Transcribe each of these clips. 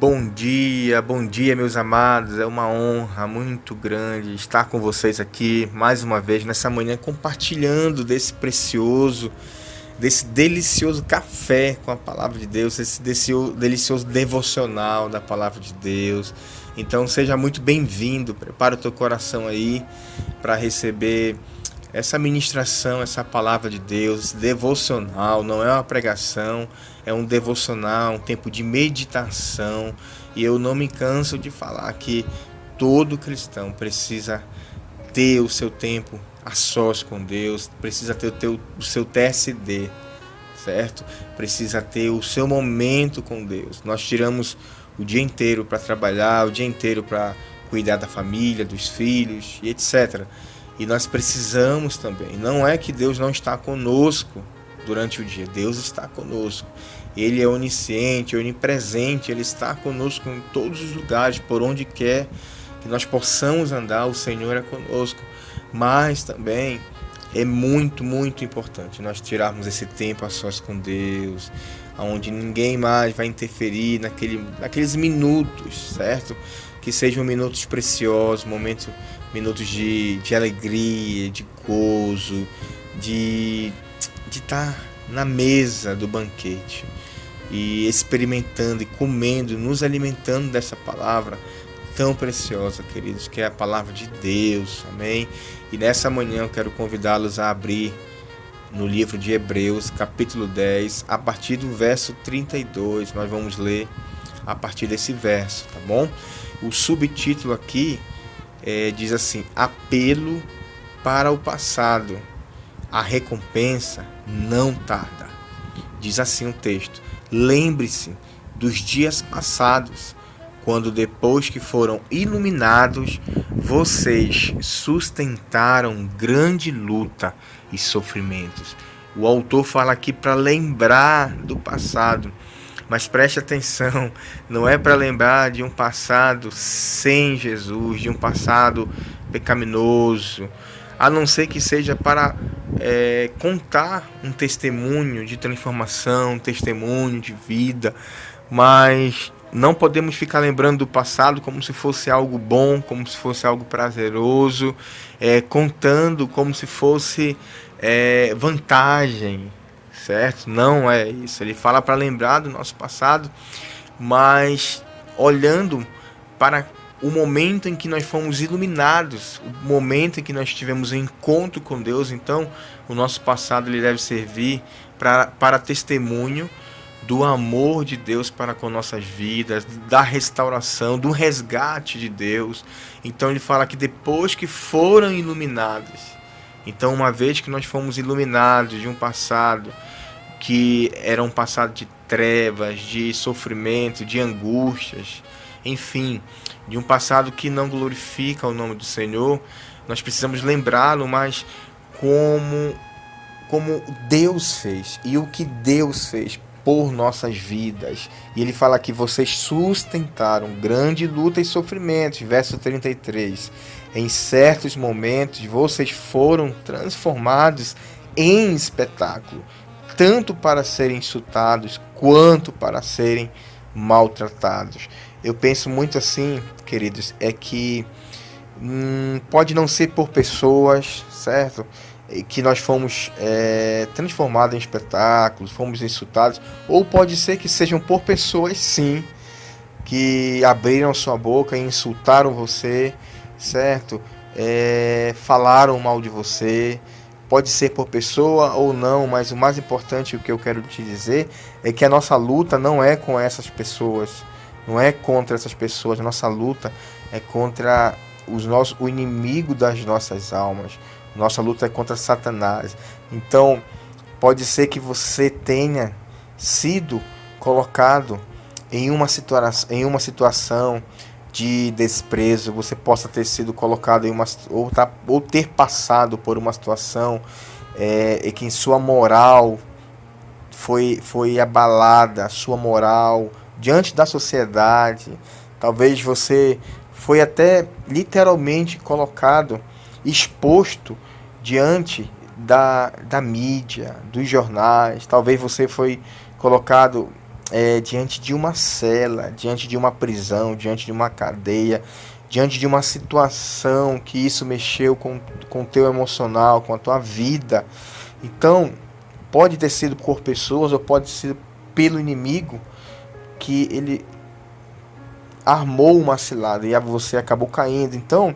Bom dia, meus amados. É uma honra muito grande estar com vocês aqui mais uma vez nessa manhã, compartilhando desse delicioso café com a palavra de Deus, esse delicioso devocional da palavra de Deus. Então, seja muito bem-vindo. Prepara o teu coração aí para receber essa ministração, essa palavra de Deus, esse devocional. Não é uma pregação, é um devocional, um tempo de meditação. E eu não me canso de falar que todo cristão precisa ter o seu tempo a sós com Deus, precisa ter o seu TSD, certo? Precisa ter o seu momento com Deus. Nós tiramos o dia inteiro para trabalhar, o dia inteiro para cuidar da família, dos filhos e etc. E nós precisamos também. Não é que Deus não está conosco durante o dia. Deus está conosco. Ele é onisciente, onipresente. Ele está conosco em todos os lugares, por onde quer que nós possamos andar. O Senhor é conosco. Mas também é muito, muito importante nós tirarmos esse tempo a sós com Deus, onde ninguém mais vai interferir naqueles minutos, certo? Que sejam minutos preciosos, minutos de alegria, de gozo, de estar na mesa do banquete e experimentando e comendo, nos alimentando dessa palavra tão preciosa, queridos, que é a palavra de Deus, amém? E nessa manhã eu quero convidá-los a abrir no livro de Hebreus, capítulo 10, a partir do verso 32, nós vamos ler a partir desse verso, tá bom? O subtítulo aqui diz assim: apelo para o passado, a recompensa não tarda. Diz assim o texto: lembre-se dos dias passados, quando depois que foram iluminados, vocês sustentaram grande luta e sofrimentos. O autor fala aqui para lembrar do passado, mas preste atenção, não é para lembrar de um passado sem Jesus, de um passado pecaminoso, a não ser que seja para contar um testemunho de transformação, um testemunho de vida, mas não podemos ficar lembrando do passado como se fosse algo bom, como se fosse algo prazeroso, contando como se fosse vantagem, certo? Não é isso. Ele fala para lembrar do nosso passado, mas olhando para o momento em que nós fomos iluminados, o momento em que nós tivemos um encontro com Deus. Então, o nosso passado ele deve servir para testemunho do amor de Deus para com nossas vidas, da restauração, do resgate de Deus. Então ele fala que depois que foram iluminados, então uma vez que nós fomos iluminados de um passado que era um passado de trevas, de sofrimento, de angústias, enfim, de um passado que não glorifica o nome do Senhor, nós precisamos lembrá-lo, mas como Deus fez e o que Deus fez por nossas vidas. E ele fala que vocês sustentaram grande luta e sofrimentos, verso 33. Em certos momentos vocês foram transformados em espetáculo, tanto para serem insultados quanto para serem maltratados. Eu penso muito assim, queridos, é que pode não ser por pessoas, certo? Que nós fomos transformados em espetáculos, fomos insultados, ou pode ser que sejam por pessoas, sim, que abriram sua boca e insultaram você, certo? Falaram mal de você. Pode ser por pessoa ou não, mas o mais importante, o que eu quero te dizer, é que a nossa luta não é com essas pessoas, não é contra essas pessoas. A nossa luta é contra o inimigo das nossas almas. Nossa luta é contra Satanás. Então, pode ser que você tenha sido colocado em uma situação de desprezo. Você possa ter sido colocado ou ter passado por uma situação em que sua moral foi abalada, sua moral diante da sociedade. Talvez você foi até literalmente colocado, exposto diante da mídia, dos jornais. Talvez você foi colocado diante de uma cela, diante de uma prisão, diante de uma cadeia, diante de uma situação que isso mexeu com o teu emocional, com a tua vida. Então, pode ter sido por pessoas ou pode ser pelo inimigo que ele armou uma cilada e você acabou caindo. Então,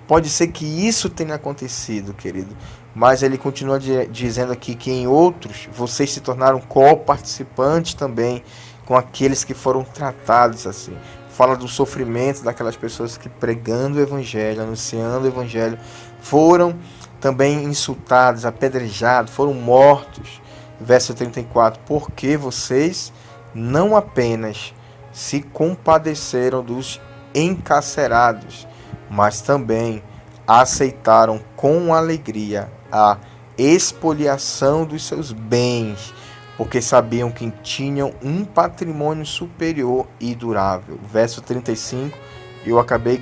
pode ser que isso tenha acontecido, querido. Mas ele continua dizendo aqui que em outros vocês se tornaram co-participantes também com aqueles que foram tratados assim. Fala do sofrimento daquelas pessoas que pregando o evangelho, anunciando o evangelho, foram também insultados, apedrejados, foram mortos. Verso 34, porque vocês não apenas se compadeceram dos encarcerados, mas também aceitaram com alegria a expoliação dos seus bens, porque sabiam que tinham um patrimônio superior e durável. Verso 35, eu acabei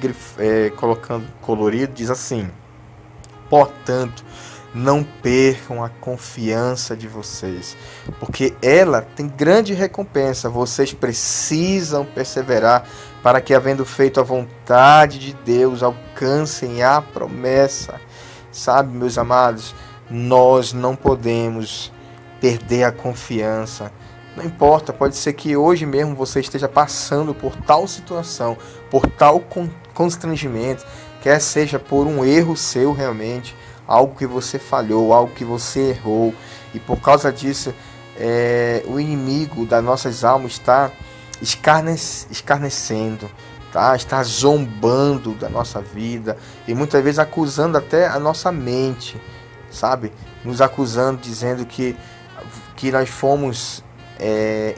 colocando colorido, diz assim: portanto, não percam a confiança de vocês, porque ela tem grande recompensa. Vocês precisam perseverar para que, havendo feito a vontade de Deus, alcancem a promessa. Sabe, meus amados, nós não podemos perder a confiança. Não importa, pode ser que hoje mesmo você esteja passando por tal situação, por tal constrangimento, quer seja por um erro seu realmente, algo que você falhou, algo que você errou, e por causa disso o inimigo das nossas almas está escarnecendo, tá? Está zombando da nossa vida e muitas vezes acusando até a nossa mente, sabe? Nos acusando, dizendo que nós fomos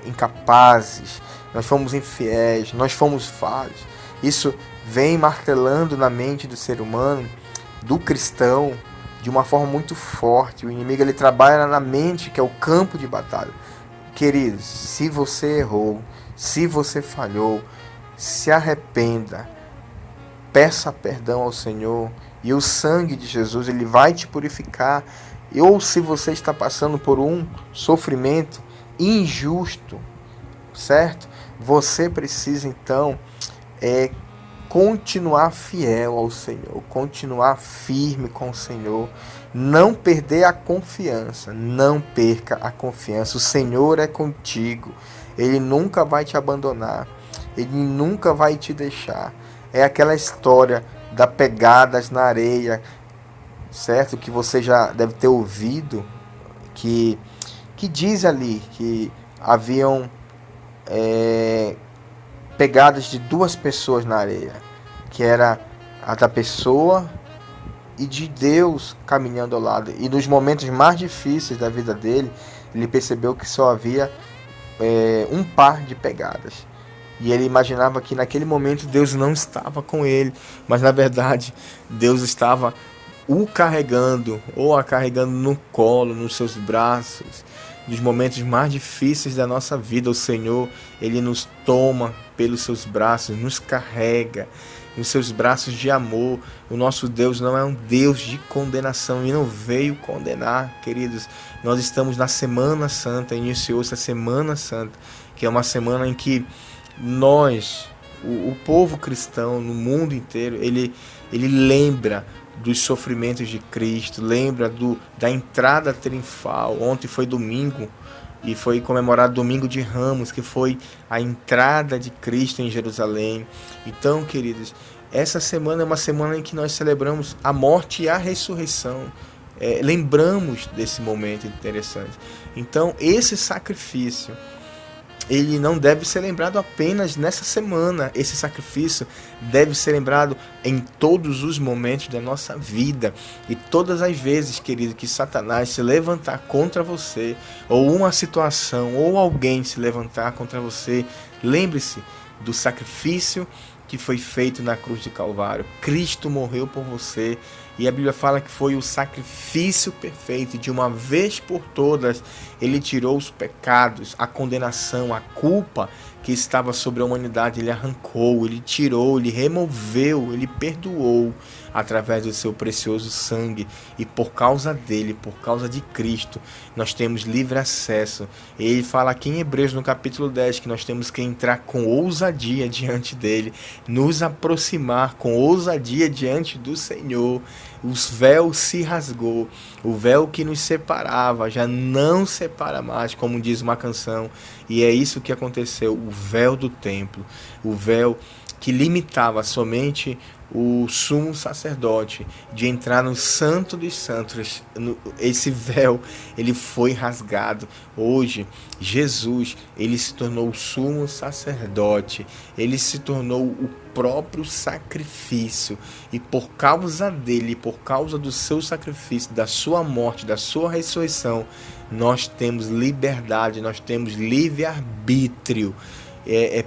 incapazes, nós fomos infiéis, nós fomos falhos. Isso vem martelando na mente do ser humano, do cristão, de uma forma muito forte. O inimigo ele trabalha na mente, que é o campo de batalha. Queridos, se você errou, se você falhou, se arrependa, peça perdão ao Senhor e o sangue de Jesus ele vai te purificar. Ou se você está passando por um sofrimento injusto, certo? Você precisa então continuar fiel ao Senhor, continuar firme com o Senhor, não perder a confiança, não perca a confiança. O Senhor é contigo, Ele nunca vai te abandonar, Ele nunca vai te deixar. É aquela história das pegadas na areia, certo? Que você já deve ter ouvido, que diz ali que haviam pegadas de duas pessoas na areia, que era a da pessoa e de Deus caminhando ao lado. E nos momentos mais difíceis da vida dele, ele percebeu que só havia um par de pegadas. E ele imaginava que naquele momento Deus não estava com ele, mas na verdade Deus estava o carregando ou a carregando no colo, nos seus braços. Nos momentos mais difíceis da nossa vida, o Senhor, Ele nos toma pelos seus braços, nos carrega nos seus braços de amor. O nosso Deus não é um Deus de condenação e não veio condenar, queridos. Nós estamos na Semana Santa, iniciou-se a Semana Santa, que é uma semana em que nós, o povo cristão no mundo inteiro, ele lembra dos sofrimentos de Cristo, lembra da entrada triunfal. Ontem foi domingo e foi comemorado Domingo de Ramos, que foi a entrada de Cristo em Jerusalém. Então, queridos, essa semana é uma semana em que nós celebramos a morte e a ressurreição. Lembramos desse momento interessante. Então, esse sacrifício, ele não deve ser lembrado apenas nessa semana. Esse sacrifício deve ser lembrado em todos os momentos da nossa vida. E todas as vezes, querido, que Satanás se levantar contra você, ou uma situação, ou alguém se levantar contra você, lembre-se do sacrifício que foi feito na cruz de Calvário. Cristo morreu por você. E a Bíblia fala que foi o sacrifício perfeito. De uma vez por todas, Ele tirou os pecados, a condenação, a culpa que estava sobre a humanidade, ele arrancou, ele tirou, ele removeu, ele perdoou através do seu precioso sangue, e por causa dele, por causa de Cristo, nós temos livre acesso. Ele fala aqui em Hebreus no capítulo 10 que nós temos que entrar com ousadia diante dele, nos aproximar com ousadia diante do Senhor. O véu se rasgou, o véu que nos separava já não separa mais, como diz uma canção, e é isso que aconteceu. O véu do templo, o véu que limitava somente o sumo sacerdote de entrar no Santo dos Santos, esse véu, ele foi rasgado. Hoje, Jesus, ele se tornou o sumo sacerdote, ele se tornou o próprio sacrifício, e por causa dele, por causa do seu sacrifício, da sua morte, da sua ressurreição, nós temos liberdade, nós temos livre-arbítrio,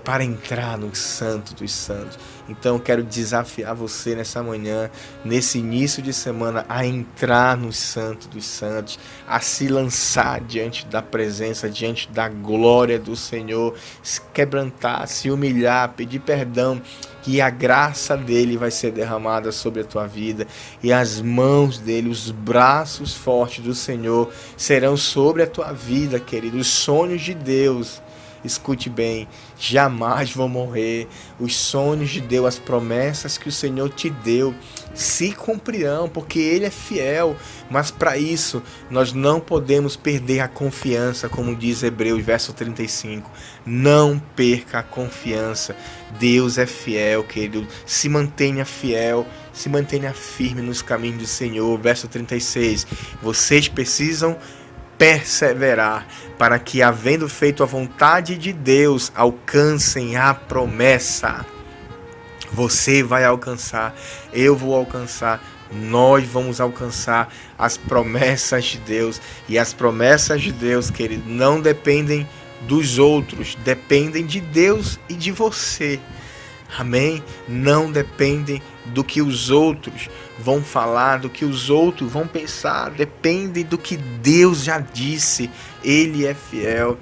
para entrar no Santo dos Santos. Então eu quero desafiar você nessa manhã, nesse início de semana, a entrar no Santo dos Santos, a se lançar diante da presença, diante da glória do Senhor, se quebrantar, se humilhar, pedir perdão, que a graça dele vai ser derramada sobre a tua vida, e as mãos dele, os braços fortes do Senhor serão sobre a tua vida, querido. Os sonhos de Deus, escute bem, jamais vão morrer. Os sonhos de Deus, as promessas que o Senhor te deu, se cumprirão, porque Ele é fiel. Mas para isso, nós não podemos perder a confiança, como diz Hebreus, verso 35. Não perca a confiança. Deus é fiel, querido. Se mantenha fiel, se mantenha firme nos caminhos do Senhor. Verso 36. Vocês precisam perseverar, para que, havendo feito a vontade de Deus, alcancem a promessa. Você vai alcançar, eu vou alcançar, nós vamos alcançar as promessas de Deus. E as promessas de Deus, querido, não dependem dos outros, dependem de Deus e de você. Amém? Não dependem do que os outros vão falar, do que os outros vão pensar, depende do que Deus já disse. Ele é fiel.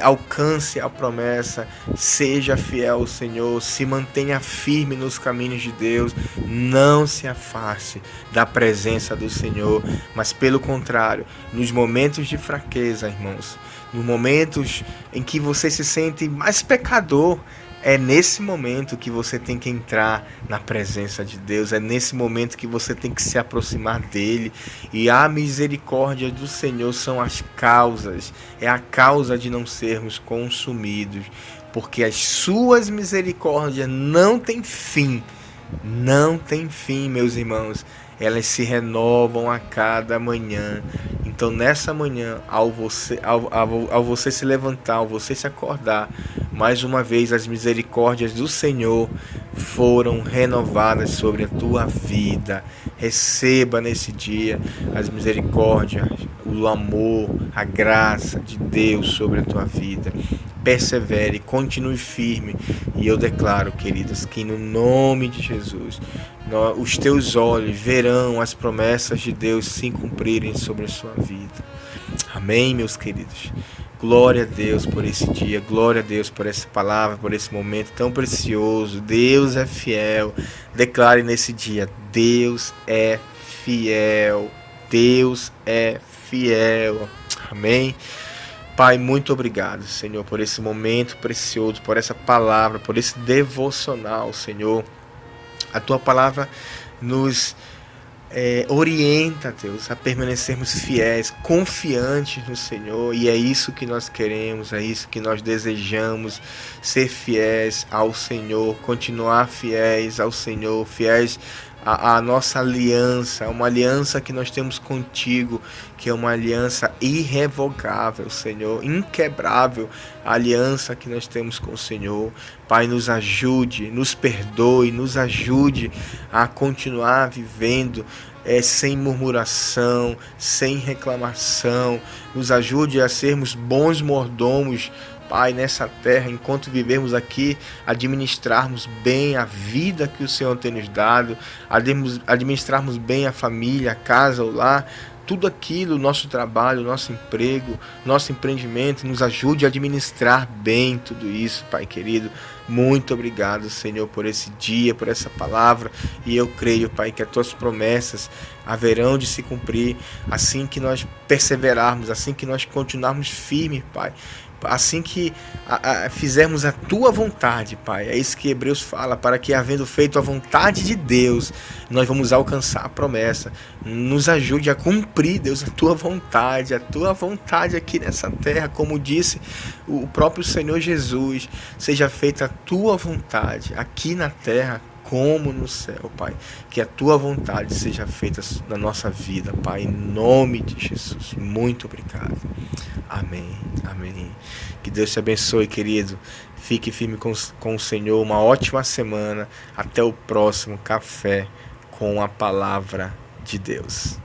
Alcance a promessa, seja fiel ao Senhor, se mantenha firme nos caminhos de Deus, não se afaste da presença do Senhor, mas pelo contrário, nos momentos de fraqueza, irmãos, nos momentos em que você se sente mais pecador, é nesse momento que você tem que entrar na presença de Deus, é nesse momento que você tem que se aproximar dele. E a misericórdia do Senhor são as causas, é a causa de não sermos consumidos, porque as suas misericórdias não têm fim, não tem fim, meus irmãos. Elas se renovam a cada manhã. Então nessa manhã, ao você se levantar, ao você se acordar, mais uma vez as misericórdias do Senhor foram renovadas sobre a tua vida. Receba nesse dia as misericórdias, o amor, a graça de Deus sobre a tua vida. Persevere, continue firme. E eu declaro, queridos, que no nome de Jesus, os teus olhos verão as promessas de Deus se cumprirem sobre a sua vida. Amém, meus queridos? Glória a Deus por esse dia, glória a Deus por essa palavra, por esse momento tão precioso. Deus é fiel. Declare nesse dia: Deus é fiel. Deus é fiel. Amém? Pai, muito obrigado, Senhor, por esse momento precioso, por essa palavra, por esse devocional, Senhor. A tua palavra nos orienta, Deus, a permanecermos fiéis, confiantes no Senhor, e é isso que nós queremos, é isso que nós desejamos, ser fiéis ao Senhor, continuar fiéis ao Senhor, fiéis à nossa aliança, uma aliança que nós temos contigo, que é uma aliança irrevogável, Senhor, inquebrável, a aliança que nós temos com o Senhor. Pai, nos ajude, nos perdoe, nos ajude a continuar vivendo sem murmuração, sem reclamação, nos ajude a sermos bons mordomos, Pai, nessa terra, enquanto vivermos aqui, administrarmos bem a vida que o Senhor tem nos dado, administrarmos bem a família, a casa, o lar, tudo aquilo, nosso trabalho, nosso emprego, nosso empreendimento, nos ajude a administrar bem tudo isso, Pai querido. Muito obrigado, Senhor, por esse dia, por essa palavra, e eu creio, Pai, que as tuas promessas haverão de se cumprir assim que nós perseverarmos, assim que nós continuarmos firmes, Pai, assim que fizermos a tua vontade, Pai. É isso que Hebreus fala, para que, havendo feito a vontade de Deus, nós vamos alcançar a promessa. Nos ajude a cumprir, Deus, a tua vontade aqui nessa terra, como disse o próprio Senhor Jesus. Seja feita a tua vontade aqui na terra como no céu, Pai. Que a tua vontade seja feita na nossa vida, Pai, em nome de Jesus. Muito obrigado. Amém, amém. Que Deus te abençoe, querido. Fique firme com o Senhor. Uma ótima semana. Até o próximo Café com a Palavra de Deus.